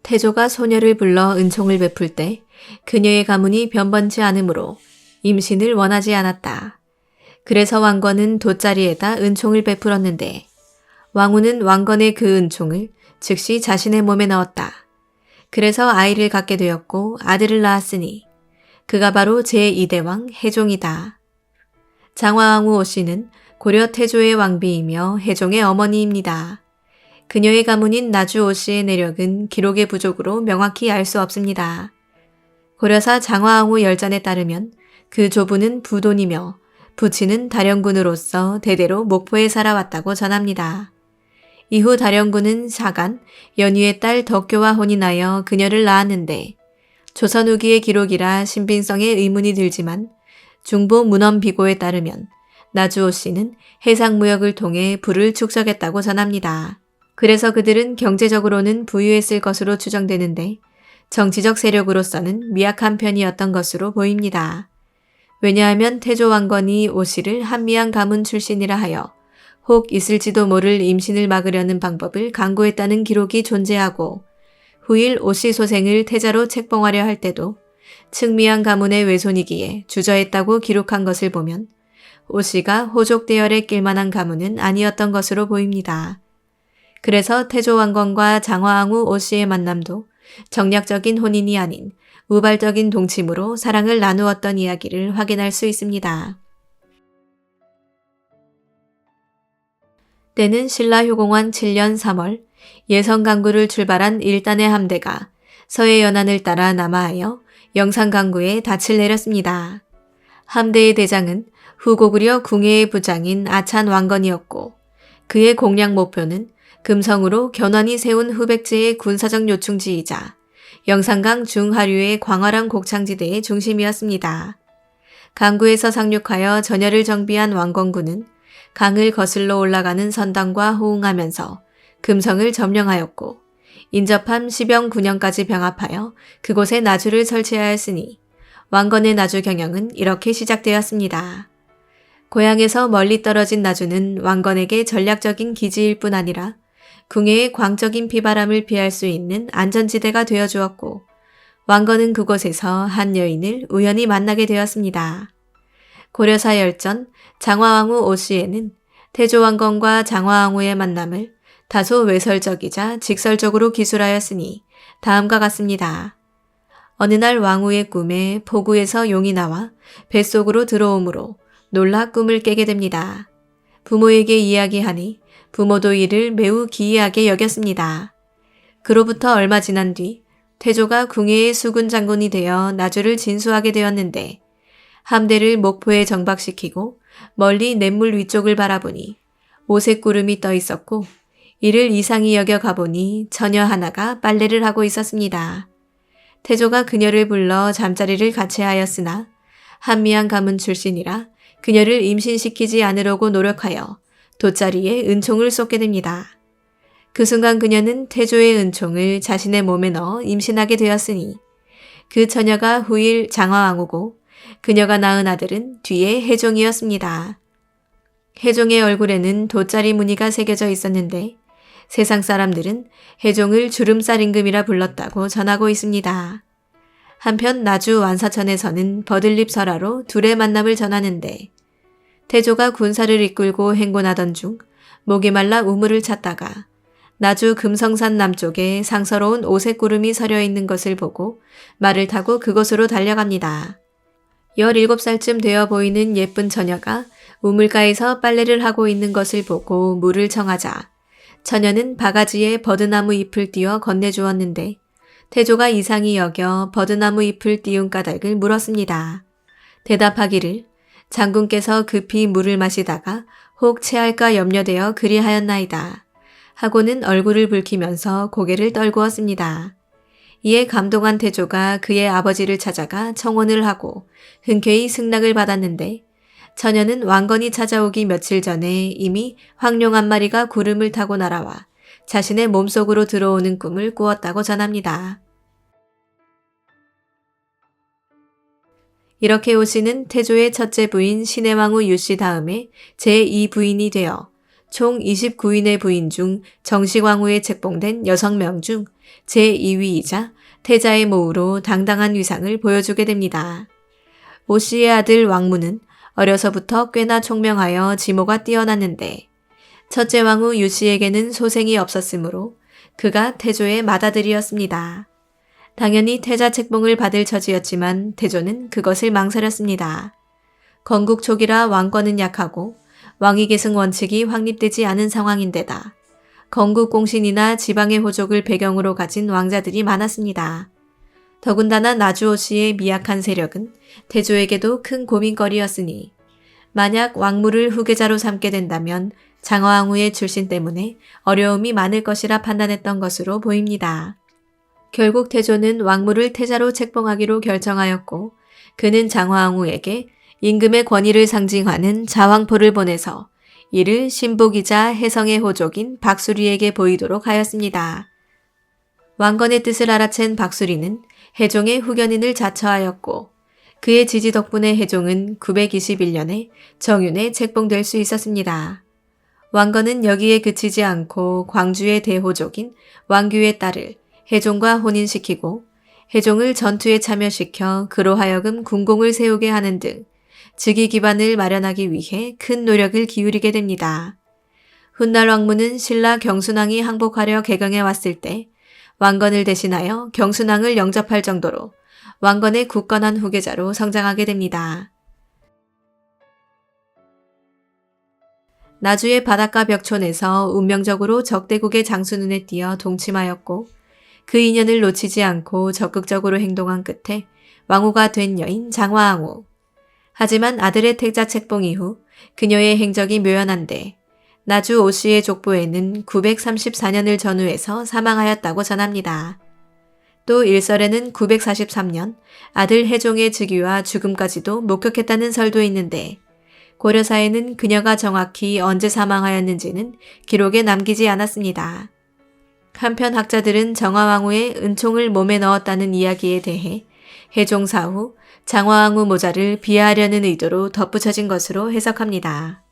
태조가 소녀를 불러 은총을 베풀 때 그녀의 가문이 변번치 않으므로 임신을 원하지 않았다. 그래서 왕건은 돗자리에다 은총을 베풀었는데 왕후는 왕건의 그 은총을 즉시 자신의 몸에 넣었다. 그래서 아이를 갖게 되었고 아들을 낳았으니 그가 바로 제2대왕 해종이다. 장화왕후 오씨는 고려 태조의 왕비이며 해종의 어머니입니다. 그녀의 가문인 나주 오씨의 내력은 기록의 부족으로 명확히 알 수 없습니다. 고려사 장화왕후 열전에 따르면 그 조부는 부돈이며 부친은 다령군으로서 대대로 목포에 살아왔다고 전합니다. 이후 다령군은 사간, 연유의 딸 덕교와 혼인하여 그녀를 낳았는데 조선 후기의 기록이라 신빙성에 의문이 들지만 중보 문헌비고에 따르면 나주오 씨는 해상무역을 통해 부를 축적했다고 전합니다. 그래서 그들은 경제적으로는 부유했을 것으로 추정되는데 정치적 세력으로서는 미약한 편이었던 것으로 보입니다. 왜냐하면 태조 왕건이 오 씨를 한미양 가문 출신이라 하여 혹 있을지도 모를 임신을 막으려는 방법을 강구했다는 기록이 존재하고 후일 오 씨 소생을 태자로 책봉하려 할 때도 측미양 가문의 외손이기에 주저했다고 기록한 것을 보면 오 씨가 호족 대열에 낄만한 가문은 아니었던 것으로 보입니다. 그래서 태조 왕건과 장화왕후 오 씨의 만남도 정략적인 혼인이 아닌 우발적인 동침으로 사랑을 나누었던 이야기를 확인할 수 있습니다. 때는 신라효공원 7년 3월 예성강구를 출발한 1단의 함대가 서해 연안을 따라 남하하여 영산강구에 닻을 내렸습니다. 함대의 대장은 후고구려 궁예의 부장인 아찬 왕건이었고 그의 공략 목표는 금성으로 견훤이 세운 후백제의 군사적 요충지이자 영산강 중하류의 광활한 곡창지대의 중심이었습니다. 강구에서 상륙하여 전열을 정비한 왕건군은 강을 거슬러 올라가는 선당과 호응하면서 금성을 점령하였고 인접함 시병 9년까지 병합하여 그곳에 나주를 설치하였으니 왕건의 나주 경영은 이렇게 시작되었습니다. 고향에서 멀리 떨어진 나주는 왕건에게 전략적인 기지일 뿐 아니라 궁예의 광적인 비바람을 피할 수 있는 안전지대가 되어주었고 왕건은 그곳에서 한 여인을 우연히 만나게 되었습니다. 고려사 열전 장화왕후 오씨에는 태조 왕건과 장화왕후의 만남을 다소 외설적이자 직설적으로 기술하였으니 다음과 같습니다. 어느 날 왕후의 꿈에 포구에서 용이 나와 뱃속으로 들어오므로 놀라 꿈을 깨게 됩니다. 부모에게 이야기하니 부모도 이를 매우 기이하게 여겼습니다. 그로부터 얼마 지난 뒤 태조가 궁예의 수군 장군이 되어 나주를 진수하게 되었는데 함대를 목포에 정박시키고 멀리 냇물 위쪽을 바라보니 오색 구름이 떠 있었고 이를 이상히 여겨 가보니 처녀 하나가 빨래를 하고 있었습니다. 태조가 그녀를 불러 잠자리를 같이 하였으나 한미양 가문 출신이라 그녀를 임신시키지 않으려고 노력하여 돗자리에 은총을 쏟게 됩니다. 그 순간 그녀는 태조의 은총을 자신의 몸에 넣어 임신하게 되었으니 그 처녀가 후일 장화왕후고 그녀가 낳은 아들은 뒤에 해종이었습니다. 해종의 얼굴에는 돗자리 무늬가 새겨져 있었는데 세상 사람들은 해종을 주름살 임금이라 불렀다고 전하고 있습니다. 한편 나주 완사천에서는 버들립 설화로 둘의 만남을 전하는데 태조가 군사를 이끌고 행군하던 중 목이 말라 우물을 찾다가 나주 금성산 남쪽에 상서로운 오색 구름이 서려 있는 것을 보고 말을 타고 그곳으로 달려갑니다. 17살쯤 되어 보이는 예쁜 처녀가 우물가에서 빨래를 하고 있는 것을 보고 물을 청하자 처녀는 바가지에 버드나무 잎을 띄워 건네주었는데 태조가 이상히 여겨 버드나무 잎을 띄운 까닭을 물었습니다. 대답하기를 장군께서 급히 물을 마시다가 혹 체할까 염려되어 그리하였나이다. 하고는 얼굴을 붉히면서 고개를 떨구었습니다. 이에 감동한 태조가 그의 아버지를 찾아가 청혼을 하고 흔쾌히 승낙을 받았는데 처녀는 왕건이 찾아오기 며칠 전에 이미 황룡 한 마리가 구름을 타고 날아와 자신의 몸속으로 들어오는 꿈을 꾸었다고 전합니다. 이렇게 오씨는 태조의 첫째 부인 신해왕후 유씨 다음에 제2부인이 되어 총 29인의 부인 중 정식왕후에 책봉된 6명 중 제2위이자 태자의 모우로 당당한 위상을 보여주게 됩니다. 오 씨의 아들 왕무는 어려서부터 꽤나 총명하여 지모가 뛰어났는데 첫째 왕후 유 씨에게는 소생이 없었으므로 그가 태조의 맏아들이었습니다. 당연히 태자 책봉을 받을 처지였지만 태조는 그것을 망설였습니다. 건국 초기라 왕권은 약하고 왕위 계승 원칙이 확립되지 않은 상황인데다 건국 공신이나 지방의 호족을 배경으로 가진 왕자들이 많았습니다. 더군다나 나주오 씨의 미약한 세력은 태조에게도 큰 고민거리였으니 만약 왕무를 후계자로 삼게 된다면 장화왕후의 출신 때문에 어려움이 많을 것이라 판단했던 것으로 보입니다. 결국 태조는 왕무를 태자로 책봉하기로 결정하였고 그는 장화왕후에게 임금의 권위를 상징하는 자왕포를 보내서 이를 신복이자 혜성의 호족인 박수리에게 보이도록 하였습니다. 왕건의 뜻을 알아챈 박수리는 해종의 후견인을 자처하였고 그의 지지 덕분에 해종은 921년에 정윤에 책봉될 수 있었습니다. 왕건은 여기에 그치지 않고 광주의 대호족인 왕규의 딸을 해종과 혼인시키고 해종을 전투에 참여시켜 그로 하여금 군공을 세우게 하는 등 즉위 기반을 마련하기 위해 큰 노력을 기울이게 됩니다. 훗날 왕무는 신라 경순왕이 항복하려 개경에 왔을 때 왕건을 대신하여 경순왕을 영접할 정도로 왕건의 굳건한 후계자로 성장하게 됩니다. 나주의 바닷가 벽촌에서 운명적으로 적대국의 장수 눈에 띄어 동침하였고 그 인연을 놓치지 않고 적극적으로 행동한 끝에 왕후가 된 여인 장화왕후. 하지만 아들의 태자 책봉 이후 그녀의 행적이 묘연한데 나주 오 씨의 족보에는 934년을 전후해서 사망하였다고 전합니다. 또 일설에는 943년 아들 해종의 즉위와 죽음까지도 목격했다는 설도 있는데 고려사에는 그녀가 정확히 언제 사망하였는지는 기록에 남기지 않았습니다. 한편 학자들은 정화왕후의 은총을 몸에 넣었다는 이야기에 대해 해종 사후 장화왕후 모자를 비하하려는 의도로 덧붙여진 것으로 해석합니다.